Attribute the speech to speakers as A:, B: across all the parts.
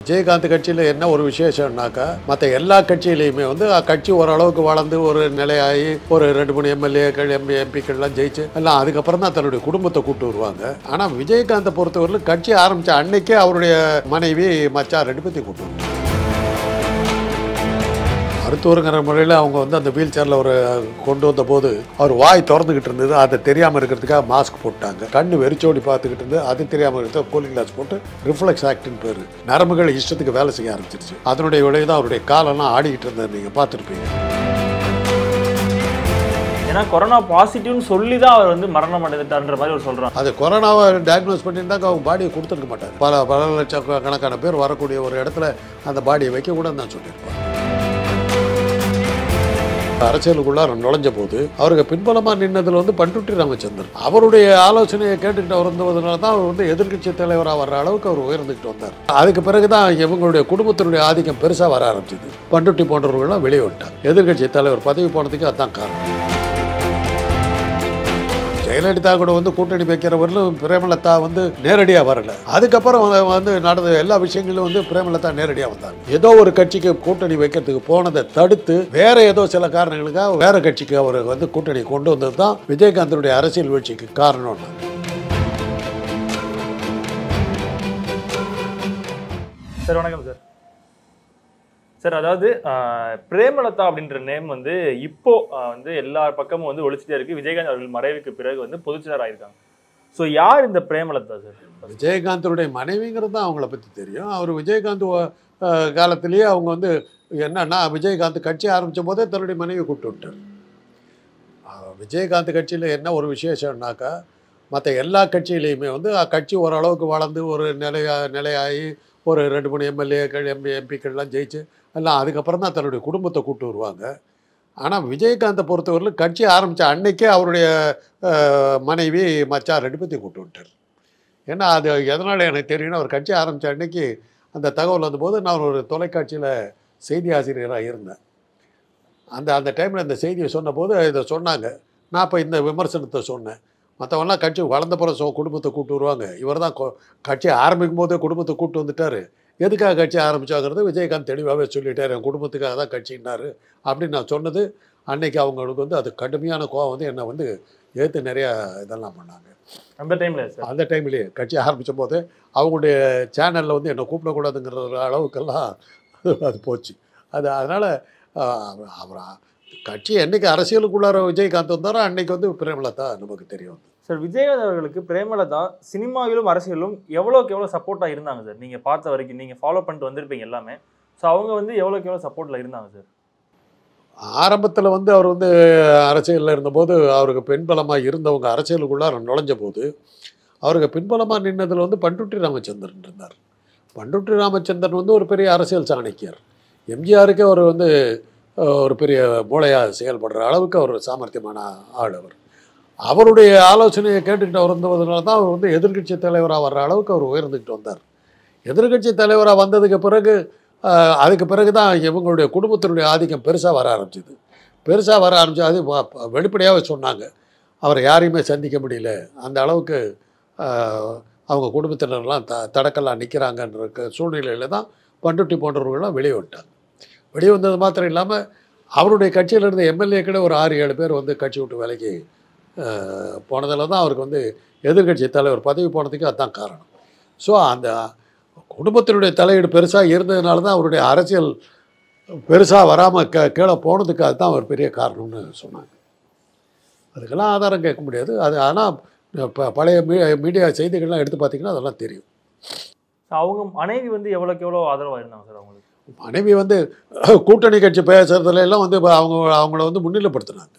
A: விஜயகாந்த் கட்சியில் என்ன ஒரு விசேஷம்னாக்கா மற்ற எல்லா கட்சியிலையுமே கட்சி ஓரளவுக்கு வளர்ந்து ஒரு நிலையாகி ஒரு 2-3 எம்எல்ஏக்கள் எம்பிக்கள்லாம் ஜெயிச்சு எல்லாம் அதுக்கப்புறம் தான் தன்னுடைய குடும்பத்தை கூப்பிட்டு வருவாங்க. ஆனால் விஜயகாந்தை பொறுத்தவரையில் கட்சி ஆரம்பித்த அன்னைக்கே அவருடைய மனைவி மச்சான் 2 பேர்த்தையும் கூப்பிட்டு மருத்துவருங்கிற முறையில் அவங்க அந்த வீல் சேரில் ஒரு கொண்டு வந்த போது அவர் வாய் திறந்துக்கிட்டு இருந்தது. அதை தெரியாமல் இருக்கிறதுக்காக மாஸ்க் போட்டாங்க. கண்ணு வெறிச்சோடி பார்த்துக்கிட்டு இருந்து அது தெரியாமல் இருக்கிறது கூலிங் கிளாஸ் போட்டு ரிஃப்ளெக்ஸ் ஆக்டின்னு பேர். நரம்புகள் இஷ்டத்துக்கு வேலை செய்ய ஆரம்பிச்சிருச்சு. அதனுடைய விளைவு தான் அவருடைய காலெல்லாம் ஆடிக்கிட்டு இருந்தது. நீங்கள் பார்த்துருப்பீங்க.
B: ஏன்னா கொரோனா பாசிட்டிவ்னு சொல்லி தான் அவர் மரணம் அடைந்துட்டார்ன்ற மாதிரி அவர் சொல்கிறாங்க.
A: அது கொரோனாவை டயக்னோஸ் பண்ணியிருந்தாக்க அவங்க பாடியை கொடுத்துருக்க மாட்டார். பல லட்சம் கணக்கான பேர் வரக்கூடிய ஒரு இடத்துல அந்த பாடியை வைக்கக்கூடாதுன்னு தான் சொல்லியிருப்பாங்க. அரசியலுக்குள்ளார நுழைஞ்ச போது அவருக்கு பின்பலமா நின்னதுல பண்ருட்டி ராமச்சந்திரன் அவருடைய ஆலோசனையை கேட்டுக்கிட்டு வந்ததுனால தான் அவர் எதிர்கட்சி தலைவராக வர்ற அளவுக்கு அவர் உயர்ந்துக்கிட்டு வந்தார். அதுக்கு பிறகுதான் இவங்களுடைய குடும்பத்தினுடைய ஆதிக்கம் பெருசா வர ஆரம்பிச்சது. பண்ருட்டி போன்றவர்கள்லாம் வெளியே விட்டார். எதிர்கட்சி தலைவர் பதவி போனதுக்கு அதுதான் காரணம். ஜெயலலிதா கூட கூட்டணி வைக்கிறவர்களும் பிரேமலதா நேரடியாக வரல. அதுக்கப்புறம் நடந்த எல்லா விஷயங்களும் பிரேமலதா நேரடியாக வந்தாங்க. ஏதோ ஒரு கட்சிக்கு கூட்டணி வைக்கிறதுக்கு போனதை தடுத்து வேற ஏதோ சில காரணங்களுக்காக வேற கட்சிக்கு அவர் கூட்டணி கொண்டு வந்தது தான் விஜயகாந்தனுடைய அரசியல் வீழ்ச்சிக்கு காரணம்.
B: சார் வணக்கம் சார். சார் அதாவது பிரேமலதா அப்படின்ற நேம் இப்போ எல்லா பக்கமும் ஒழிச்சிட்டே இருக்கு. விஜயகாந்த் அவர்கள் மறைவுக்கு பிறகு பொதுச்செயலாளர் ஆயிருக்காங்க. ஸோ யார் இந்த பிரேமலதா சார்?
A: விஜயகாந்தனுடைய மனைவிங்கிறது தான் அவங்கள பற்றி தெரியும். அவர் விஜயகாந்த் காலத்திலேயே அவங்க என்னன்னா விஜயகாந்த் கட்சி ஆரம்பித்த போதே தன்னுடைய மனைவி கூப்பிட்டு விட்டார். விஜயகாந்த் கட்சியில் என்ன ஒரு விசேஷம்னாக்கா மற்ற எல்லா கட்சியிலையுமே கட்சி ஓரளவுக்கு வளர்ந்து ஒரு நிலையாகி ஒரு 2-3 எம்எல்ஏக்கள் எம்பிக்கள்லாம் ஜெயிச்சு எல்லாம் அதுக்கப்புறம் தான் தன்னுடைய குடும்பத்தை கூப்பிட்டு வருவாங்க. ஆனால் விஜயகாந்தை பொறுத்தவரையில் கட்சி ஆரம்பித்த அன்னைக்கே அவருடைய மனைவி மச்சான் 2 பேர்த்தையும் கூப்பிட்டு விட்டார். ஏன்னா அது எதனால் எனக்கு தெரியும்னா அவர் கட்சி ஆரம்பித்த அன்னைக்கு அந்த தகவல் வந்தபோது நான் ஒரு தொலைக்காட்சியில் செய்தி ஆசிரியராக இருந்தேன். அந்த டைமில் இந்த செய்தியை சொன்னபோது இதை சொன்னாங்க. நான் இப்போ இந்த விமர்சனத்தை சொன்னேன். மற்றவங்களாம் கட்சி வளர்ந்தப்புறம் குடும்பத்தை கூப்பிட்டு வருவாங்க. இவர் தான் கட்சி ஆரம்பிக்கும் போதே குடும்பத்தை கூப்பிட்டு வந்துட்டார். எதுக்காக கட்சி ஆரம்பிச்சாங்கிறது விஜயகாந்த் தெளிவாகவே சொல்லிட்டார். என் குடும்பத்துக்காக தான் கட்சின்னாரு அப்படின்னு நான் சொன்னது. அன்னைக்கு அவங்களுக்கு அது கடுமையான கோவம் என்னை ஏற்று நிறையா இதெல்லாம் பண்ணாங்க. அந்த டைம்லேயே கட்சி ஆரம்பித்த போது அவங்களுடைய சேனலில் என்னை கூப்பிடக்கூடாதுங்கிற அளவுக்கெல்லாம் அது போச்சு. அதனால் அவர் கட்சி என்னைக்கு அரசியலுக்குள்ளார விஜயகாந்த் வந்தாரோ அன்னைக்கு பிரேமலதா நமக்கு தெரியும்.
B: சார் விஜயகாந்த் அவர்களுக்கு பிரேமலதா சினிமாவிலும் அரசியலும் எவ்வளோக்கு எவ்வளோ சப்போர்ட்டாக இருந்தாங்க சார்? நீங்கள் பார்த்த வரைக்கும் நீங்கள் ஃபாலோ பண்ணிட்டு வந்திருப்பீங்க எல்லாமே. ஸோ அவங்க எவ்வளோக்கு எவ்வளோ சப்போர்ட்டில் இருந்தாங்க சார்?
A: ஆரம்பத்தில் அவர் அரசியலில் இருந்தபோது அவருக்கு பின்பலமாக இருந்தவங்க அரசியலுக்குள்ளார நுழைஞ்ச போது அவருக்கு பின்பலமாக நின்னதில் பண்ருட்டி ராமச்சந்திரன் இருந்தார். பண்ருட்டி ராமச்சந்திரன் ஒரு பெரிய அரசியல் சாணக்கியர். எம்ஜிஆருக்கே அவர் ஒரு பெரிய மூளையாக செயல்படுற அளவுக்கு அவர் சாமர்த்தியமான ஆள். அவருடைய ஆலோசனையை கேட்டுக்கிட்டு வந்ததுனால தான் அவர் எதிர்கட்சி தலைவராக வர்ற அளவுக்கு அவர் உயர்ந்துக்கிட்டு வந்தார். எதிர்கட்சி தலைவராக வந்ததுக்கு பிறகு அதுக்கு பிறகு தான் இவங்களுடைய குடும்பத்தினுடைய ஆதிக்கம் பெருசாக வர ஆரம்பிச்சு அது வெளிப்படையாகவே சொன்னாங்க. அவரை யாரையுமே சந்திக்க முடியல. அந்த அளவுக்கு அவங்க குடும்பத்தினர்லாம் தடக்கெல்லாம் நிற்கிறாங்கன்ற சூழ்நிலையில் தான் பண்ருட்டி போன்றவர்கள்லாம் வெளியே விட்டாங்க. வெளியே வந்தது மாத்திரம் இல்லாமல் அவருடைய கட்சியில் இருந்த எம்எல்ஏக்களே ஒரு 6-7 பேர் கட்சி விட்டு வேலைக்கு போனதில் தான் அவருக்கு எதிர்கட்சி தலைவர் பதவி போனதுக்கு அதுதான் காரணம். ஸோ அந்த குடும்பத்தினுடைய தலையீடு பெருசாக இருந்ததுனால தான் அவருடைய அரசியல் பெருசாக வராமல் கீழே போனதுக்கு அதுதான் ஒரு பெரிய காரணம்னு சொன்னாங்க. அதுக்கெல்லாம் ஆதாரம் கேட்க முடியாது. அது ஆனால் பழைய மீடியா செய்திகள்லாம் எடுத்து பார்த்திங்கன்னா அதெல்லாம் தெரியும்.
B: அவங்க மனைவி எவ்வளோக்கு எவ்வளோ ஆதரவாக இருந்தாங்க சார்? அவங்களுக்கு
A: மனைவி கூட்டணி கட்சி பேசுறதுல எல்லாம் அவங்கள முன்னிலைப்படுத்தினாங்க.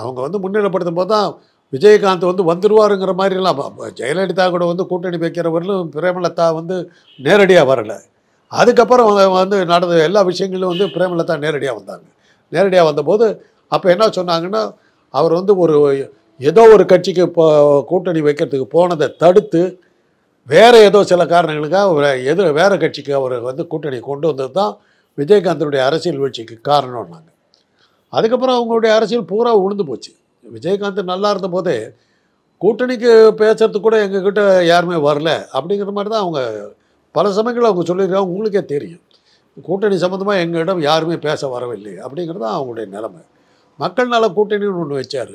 A: அவங்க முன்னிலைப்படுத்தும் போது தான் விஜயகாந்த் வந்துருவாருங்கிற மாதிரிலாம் ஜெயலலிதா கூட கூட்டணி வைக்கிறவர்களும் பிரேமலதா நேரடியாக வரலை. அதுக்கப்புறம் நடந்த எல்லா விஷயங்களும் பிரேமலதா நேரடியாக வந்தாங்க. நேரடியாக வந்தபோது அப்போ என்ன சொன்னாங்கன்னா அவர் ஒரு ஏதோ ஒரு கட்சிக்கு கூட்டணி வைக்கிறதுக்கு போனதை தடுத்து வேறு ஏதோ சில காரணங்களுக்காக வேறு கட்சிக்கு அவர் கூட்டணி கொண்டு வந்தது தான் விஜயகாந்தனுடைய அரசியல் வீழ்ச்சிக்கு காரணம்னாங்க. அதுக்கப்புறம் அவங்களுடைய அரசியல் பூரா உளுந்து போச்சு. விஜயகாந்த் நல்லா இருந்த போதே கூட்டணிக்கு பேசுறதுக்கு கூட எங்ககிட்ட யாருமே வரல அப்படிங்கிற மாதிரி தான் அவங்க பல சமயங்கள் அவங்க சொல்லியிருக்காங்க, உங்களுக்கே தெரியும். கூட்டணி சம்மந்தமாக எங்களிடம் யாருமே பேச வரவில்லை அப்படிங்கிறது தான் அவங்களுடைய நிலைமை. மக்கள் நல கூட்டணின்னு ஒன்று வச்சார்.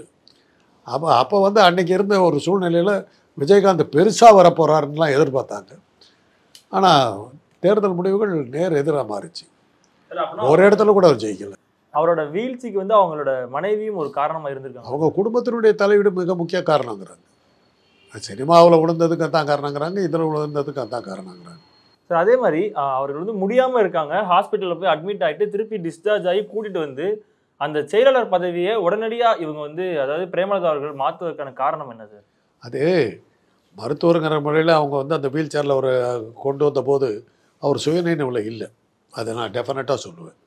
A: அப்போ வந்து அன்றைக்கி இருந்த ஒரு சூழ்நிலையில் விஜயகாந்த் பெருசாக வரப்போகிறாருன்னுலாம் எதிர்பார்த்தாங்க. ஆனால் தேர்தல் முடிவுகள் நேர் எதிராக மாறிச்சு. ஒரு இடத்துல கூட அவர் ஜெயிக்கலை.
B: அவரோட வீழ்ச்சிக்கு வந்து அவங்களோட மனைவியும் ஒரு காரணமாக இருந்திருக்காங்க.
A: அவங்க குடும்பத்தினுடைய தலையீடு மிக முக்கிய காரணங்கிறாங்க. சினிமாவில் விழுந்ததுக்கு அதான் காரணங்கிறாங்க, இதில் விழுந்ததுக்கு அதான் காரணங்கிறாங்க.
B: சார் அதே மாதிரி அவர்கள் வந்து முடியாமல் இருக்காங்க, ஹாஸ்பிட்டலில் போய் அட்மிட் ஆகிட்டு திருப்பி டிஸ்சார்ஜ் ஆகி கூட்டிகிட்டு வந்து அந்த செயலாளர் பதவியை உடனடியாக இவங்க வந்து அதாவது பிரேமலதா அவர்கள் மாற்றுவதற்கான காரணம் என்ன சார்?
A: அது மருத்துவருங்கிற முறையில் அவங்க வந்து அந்த வீல் சேரில் ஒரு கொண்டு வந்த போது அவர் சுயநினைவில் இல்லை. அதை நான் டெஃபினட்டாக சொல்லுவேன்.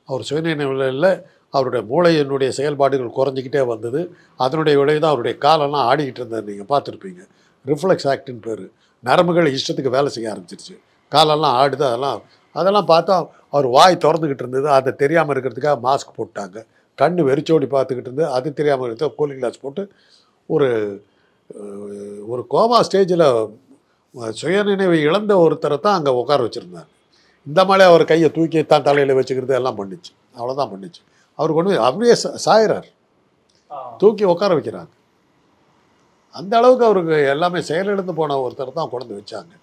A: அவர் சுயநினைவில் இல்லை. அவருடைய மூளையினுடைய செயல்பாடுகள் குறைஞ்சிக்கிட்டே வந்தது. அதனுடைய விளைவு தான் அவருடைய காலெல்லாம் ஆடிக்கிட்டு இருந்தது. நீங்கள் பார்த்துருப்பீங்க. ரிஃப்ளெக்ஸ் ஆக்டின்னு பேர். நரம்புகள் இஷ்டத்துக்கு வேலை செய்ய ஆரம்பிச்சிருச்சு. காலெல்லாம் ஆடுது. அதெல்லாம் பார்த்தா அவர் வாய் திறந்துக்கிட்டு இருந்தது. அதை தெரியாமல் இருக்கிறதுக்காக மாஸ்க் போட்டாங்க. கண் வெறிச்சோடி பார்த்துக்கிட்டு இருந்தது. அது தெரியாமல் இருக்கிறது கூலிங் கிளாஸ் போட்டு ஒரு கோமா ஸ்டேஜில் சுயநினைவை இழந்த ஒருத்தரை தான் அங்கே உட்கார வச்சுருந்தாங்க. இந்த மாதிரி அவர் கையை தூக்கி தான் தலையில் வச்சுக்கிறது எல்லாம் பண்ணிச்சு. அவ்வளோதான் பண்ணிச்சு. அவர் கொண்டு போய் அப்படியே சாயிறார். தூக்கி உட்கார வைக்கிறாங்க. அந்த அளவுக்கு அவருக்கு எல்லாமே செயலிழந்து போன ஒருத்தர் தான் கொண்டு வச்சாங்க.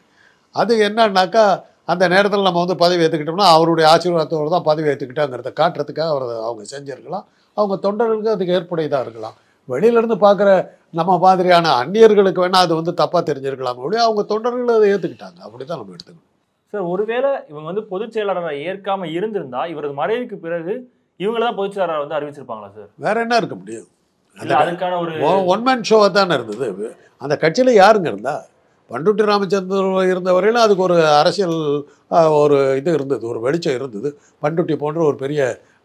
A: அது என்னன்னாக்கா அந்த நேரத்தில் நம்ம வந்து பதவி ஏற்றுக்கிட்டோம்னா அவருடைய ஆசீர்வாதத்தோடு தான் பதவி ஏற்றுக்கிட்டாங்கிறத காட்டுறதுக்காக அவங்க செஞ்சிருக்கலாம். அவங்க தொண்டர்களுக்கு அதுக்கு ஏற்புடையதாக இருக்கலாம். வெளியிலேருந்து பார்க்குற நம்ம மாதிரியான அந்நியர்களுக்கு வேணால் அது வந்து தப்பாக தெரிஞ்சிருக்கலாம். அப்படியே அவங்க தொண்டர்கள் அதை ஏற்றுக்கிட்டாங்க. அப்படி தான் நம்ம எடுத்துக்கணும்.
B: சார் ஒருவேளை இவங்க வந்து பொதுச் செயலாளரை ஏற்காமல் இருந்திருந்தா இவரது மறைவுக்கு பிறகு இவங்கள தான் பொதுச் செயலாளரை வந்து அறிவிச்சிருப்பாங்களா சார்?
A: வேற என்ன இருக்க முடியும்?
B: அதுக்கான ஒரு
A: ஒன் மேன் ஷோவாக தானே இருந்தது. அந்த கட்சியில் யாருங்க இருந்தா? பண்ருட்டி ராமச்சந்திரன் இருந்த வரையிலும் அதுக்கு ஒரு அரசியல் ஒரு இது இருந்தது, ஒரு வெளிச்சம் இருந்தது. பண்ருட்டி போன்ற ஒரு பெரிய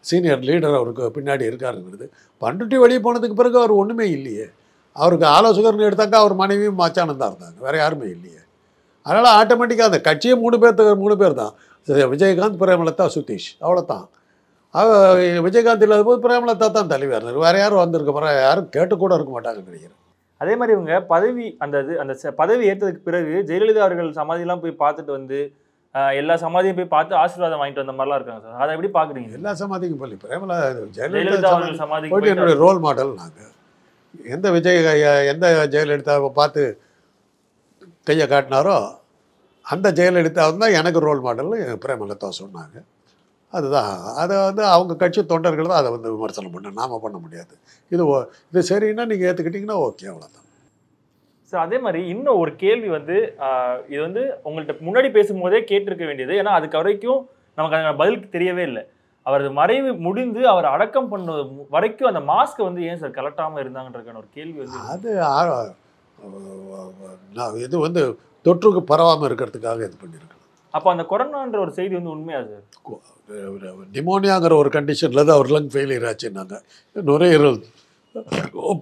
A: சீனியர் லீடர் அவருக்கு பின்னாடி இருக்காருங்கிறது. பண்ருட்டி வெளியே போனதுக்கு பிறகு அவர் ஒன்றுமே இல்லையே. அவருக்கு ஆலோசகர்னு எடுத்தாக்கா அவர் மனைவியும் மச்சானும் தான் இருந்தாங்க. வேறு யாருமே இல்லையே. அதனால் ஆட்டோமேட்டிக்காக அந்த கட்சியே மூணு பேர் தான். விஜயகாந்த், பிரேமலதா, சுதீஷ், அவ்வளோதான். விஜயகாந்த் இல்லாத போது பிரேமலதா தான் தலைவியாக இருந்தார். வேறு யாரும் வந்திருக்க போகிற யாரும் கேட்டு கூட இருக்க மாட்டாங்கன்னு நினைக்கிறேன்.
B: அதே மாதிரி இவங்க பதவி அந்த பதவி ஏற்றதுக்கு பிறகு ஜெயலலிதா அவர்கள் சமாதியெல்லாம் போய் பார்த்துட்டு வந்து எல்லா சமாதியும் போய் பார்த்து ஆசீர்வாதம் வாங்கிட்டு வந்த மாதிரிலாம் இருக்காங்க சார். அதை எப்படி பார்க்குறீங்க?
A: எல்லா சமாதிக்கும் போய்
B: ஜெயலலிதா அவர்கள் சமாதிக்கு
A: என்னுடைய ரோல் மாடல். நாங்கள் எந்த ஜெயலலிதாவை பார்த்து கையை காட்டினாரோ அந்த ஜெயலலிதா தான் எனக்கு ரோல் மாடல்னு பிரேமலதா சொன்னாங்க. அதுதான். அதை வந்து அவங்க கட்சி தொண்டர்கள் தான் அதை வந்து விமர்சனம் பண்ண, நாம் பண்ண முடியாது. இது சரின்னா நீங்கள் ஏற்றுக்கிட்டிங்கன்னா ஓகே, அவ்வளோதான்.
B: சார் அதே மாதிரி இன்னும் ஒரு கேள்வி வந்து இது வந்து உங்கள்கிட்ட முன்னாடி பேசும்போதே கேட்டிருக்க வேண்டியது. ஏன்னா அதுக்கு வரைக்கும் நமக்கு அந்த பதில் தெரியவே இல்லை. அவரது மறைவு முடிந்து அவர் அடக்கம் பண்ண வரைக்கும் அந்த மாஸ்க்கை வந்து ஏன் சார் கலட்டாமல் இருந்தாங்கன்றதுக்கான ஒரு கேள்வி வந்து
A: இது வந்து தொற்றுக்கு பரவாமல் இருக்கிறதுக்காக இது பண்ணியிருக்கேன்.
B: அப்போ அந்த கொரோனான்ற ஒரு செய்தி வந்து உண்மையா சார்?
A: நிமோனியாங்கிற ஒரு கண்டிஷனில் தான் அவர் லங் ஃபெயிலியர் ஆச்சுன்னாங்க. நுரையீரல்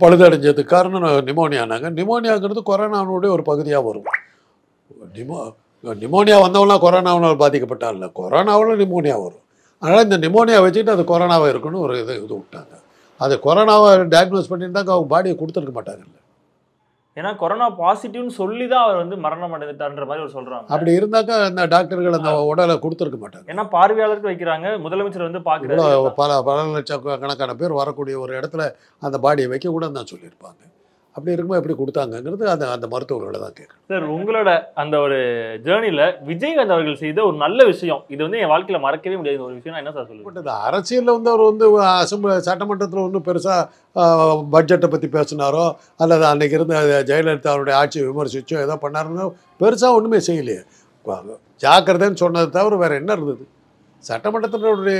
A: பழுதடைஞ்சதுக்கு காரணம் நிமோனியானாங்க. நிமோனியாங்கிறது கொரோனாவுடைய ஒரு பகுதியாக வரும். நிமோனியா வந்தவங்களாம் கொரோனாவால் பாதிக்கப்பட்டால் இல்லை, கொரோனாவில் நிமோனியா வரும். அதனால் இந்த நிமோனியா வச்சுட்டு அது கொரோனாவாக இருக்குன்னு ஒரு இது விட்டாங்க. அது கொரோனாவை டயக்னோஸ் பண்ணியிருந்தாங்க, அவங்க பாடியை கொடுத்துருக்க மாட்டாங்கல்ல.
B: ஏன்னா கொரோனா பாசிட்டிவ்னு சொல்லி தான் அவர் வந்து மரணம் அடைந்துட்டார்ன்ற மாதிரி ஒரு சொல்றாங்க.
A: அப்படி இருந்தாக்கா அந்த டாக்டர்கள் அந்த உடலை கொடுத்துருக்க மாட்டாங்க.
B: ஏன்னா பார்வையாளருக்கு வைக்கிறாங்க, முதலமைச்சர் வந்து பார்க்குறாங்க.
A: பல லட்சம் கணக்கான பேர் வரக்கூடிய ஒரு இடத்துல அந்த பாடியை வைக்க கூட தான் சொல்லியிருப்பாங்க. அப்படி இருக்கும்போது எப்படி கொடுத்தாங்கங்கிறது அந்த மருத்துவர்களை தான் கேட்குறேன்.
B: சார் உங்களோட அந்த ஒரு ஜேர்னியில் விஜயகாந்த் அவர்கள் செய்த ஒரு நல்ல விஷயம், இது வந்து என் வாழ்க்கையில் மறக்கவே முடியாத ஒரு விஷயம், என்ன சார் சொல்லுங்கள்?
A: அரசியலில் வந்து அவர் வந்து சட்டமன்றத்தில் ஒன்றும் பெருசாக பட்ஜெட்டை பற்றி பேசினாரோ அல்லது அன்றைக்கி இருந்த ஜெயலலிதாவுடைய ஆட்சியை விமர்சிச்சோ ஏதோ பண்ணாருன்னு பெருசாக ஒன்றுமே செய்யலையே. ஜாக்கிரதைன்னு சொன்னதை தவிர வேறு என்ன இருந்தது? சட்டமன்றத்தினுடைய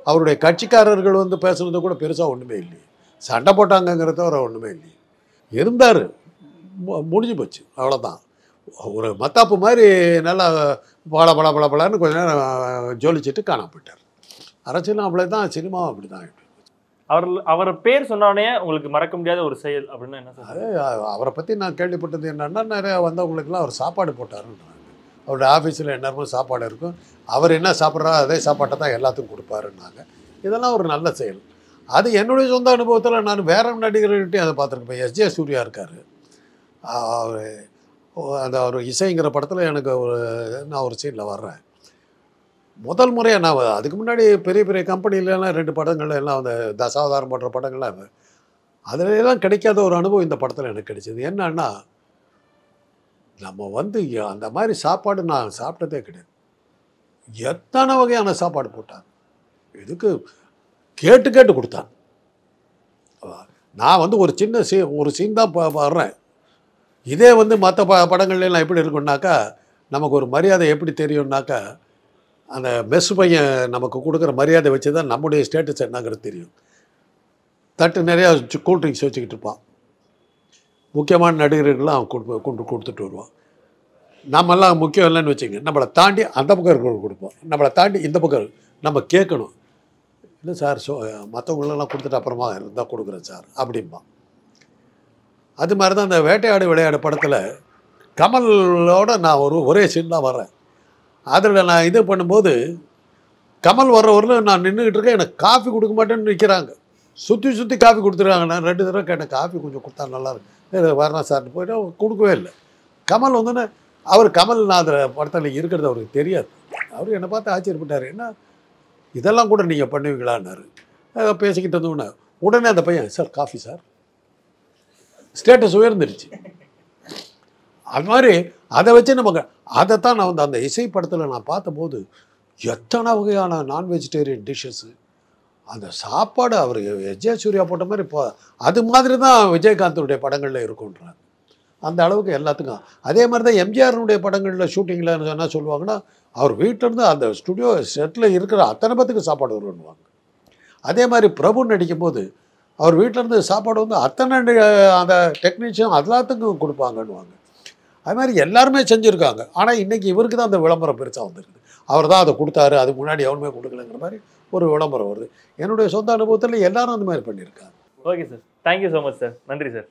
A: அவருடைய கட்சிக்காரர்கள் வந்து பேசுனது கூட பெருசாக ஒன்றுமே இல்லையே. சண்டை போட்டாங்கங்கிறத தவிர ஒன்றுமே இல்லையே. இருந்தார், முடிஞ்சு போச்சு, அவ்வளோதான். ஒரு மத்தாப்பு மாதிரி நல்லா பலன்னு கொஞ்ச நேரம் ஜொலிச்சுட்டு காணாம போயிட்டார். அரசியலும் அப்படி தான், சினிமாவும் அப்படி தான்.
B: அவர் பேர் சொன்னோடனே உங்களுக்கு மறக்க முடியாத ஒரு செயல் அப்படின்னா என்ன சார்?
A: அது அவரை பற்றி நான் கேள்விப்பட்டது என்னன்னா, நிறையா வந்தவங்களுக்குலாம் அவர் சாப்பாடு போட்டாருன்றாங்க. அவருடைய ஆஃபீஸில் என்னமோ சாப்பாடு இருக்கும், அவர் என்ன சாப்பிட்றா அதே சாப்பாட்டை தான் எல்லாத்துக்கும் கொடுப்பாருன்னாங்க. இதெல்லாம் ஒரு நல்ல செயல். அது என்னுடைய சொந்த அனுபவத்தில் நான் வேற நடிகர்கள்ட்டையும் அதை பார்த்துருப்பேன். எஸ்ஜே சூர்யா இருக்கார், அந்த ஒரு இசைங்கிற படத்தில் எனக்கு நான் ஒரு சீனில் வர்றேன். முதல் முறையாக நான் அதுக்கு முன்னாடி பெரிய பெரிய கம்பெனிலலாம் 2 படங்கள் எல்லாம் அந்த தசாவதாரம் போன்ற படங்கள்லாம் அதுலலாம் கிடைக்காத ஒரு அனுபவம் இந்த படத்தில் எனக்கு கிடைச்சது. என்னன்னா, நம்ம அந்த மாதிரி சாப்பாடு நான் சாப்பிட்டதே கிடையாது. எத்தனை வகையான சாப்பாடு போட்டாங்க. இதுக்கு கேட்டு கேட்டு கொடுத்தாங்க. நான் ஒரு சின்ன ஒரு சீன் தான் வர்றேன். இதே மற்ற படங்கள்லாம் எப்படி இருக்குன்னாக்கா, நமக்கு ஒரு மரியாதை எப்படி தெரியும்னாக்கா, அந்த மெஸ் பையன் நமக்கு கொடுக்குற மரியாதை வச்சு தான் நம்முடைய ஸ்டேட்டஸ் என்னங்கிறது தெரியும். தட்டு நிறையா கூல்ட்ரிங்க்ஸ் வச்சுக்கிட்டு இருப்பான். முக்கியமான நடிகர்கள்லாம் அவன் கொண்டு கொடுத்துட்டு வருவான். நம்மெல்லாம் முக்கியம் இல்லைன்னு வச்சுங்க, நம்மளை தாண்டி அந்த பக்கம் இருக்கிறவங்க கொடுப்போம், நம்மளை தாண்டி இந்த பக்கம் நம்ம கேட்கணும். இல்லை சார், மற்றவங்களெல்லாம் கொடுத்துட்டு அப்புறமா இருந்தால் கொடுக்குறேன் சார் அப்படிம்பான். அது மாதிரி தான் அந்த வேட்டையாடு விளையாடு படத்தில் கமலோட நான் ஒரே சீன் தான் வர்றேன். அதில் நான் இது பண்ணும்போது கமல் வர்றவரில் நான் நின்றுக்கிட்டு இருக்கேன். எனக்கு காஃபி கொடுக்க மாட்டேன்னு நிற்கிறாங்க. சுற்றி காஃபி கொடுத்துருக்காங்க. நான் 2 தடவை கேட்டேன், காஃபி கொஞ்சம் கொடுத்தா நல்லாயிருக்கு. வரேன் சார்னு போய்ட்டு கொடுக்கவே இல்லை. கமல் கமல் நான் அதில் படத்தில் இருக்கிறது அவருக்கு தெரியாது. அவர் என்னை பார்த்து ஆச்சரியப்பட்டார். என்ன இதெல்லாம் கூட நீங்கள் பண்ணுவீங்களான்னாரு. பேசிக்கிட்டு இருந்தோன்னே உடனே அந்த பையன், சார் காஃபி சார், ஸ்டேட்டஸ் உயர்ந்துருச்சு. அது மாதிரி அதை வச்சு நமக்கு அதைத்தான் நான் அந்த இசை படத்தில் நான் பார்த்தபோது எத்தனை வகையான நான் வெஜிடேரியன் டிஷ்ஷஸ்ஸு, அந்த சாப்பாடு அவர் எஜே சூர்யா போட்ட மாதிரி அது மாதிரி தான் விஜயகாந்தனுடைய படங்களில் இருக்குன்றாங்க. அந்த அளவுக்கு எல்லாத்துக்கும். அதே மாதிரி தான் எம்ஜிஆருடைய படங்களில் ஷூட்டிங்கில் என்ன சொல்லுவாங்கன்னா, அவர் வீட்டிலேருந்து அந்த ஸ்டுடியோ செட்டில் இருக்கிற அத்தனை பேத்துக்கு சாப்பாடு வருவாங்க. அதே மாதிரி பிரபு நடிக்கும்போது அவர் வீட்டிலேருந்து சாப்பாடு அத்தனை அந்த டெக்னீஷியன் எல்லாத்துக்கும் கொடுப்பாங்கன்னுவாங்க. அது மாதிரி எல்லாருமே செஞ்சுருக்காங்க. ஆனால் இன்றைக்கி இவருக்கு தான் அந்த விளம்பரம் பெருசாக வந்துருக்குது. அவர் தான் அதை கொடுத்தாரு, அதுக்கு முன்னாடி எவனுமே கொடுக்கலங்கிற மாதிரி ஒரு விளம்பரம் வருது. என்னுடைய சொந்த அனுபவத்தில் எல்லாரும் அந்த மாதிரி பண்ணியிருக்காங்க.
B: Okay sir, thank you so much sir. நன்றி சார்.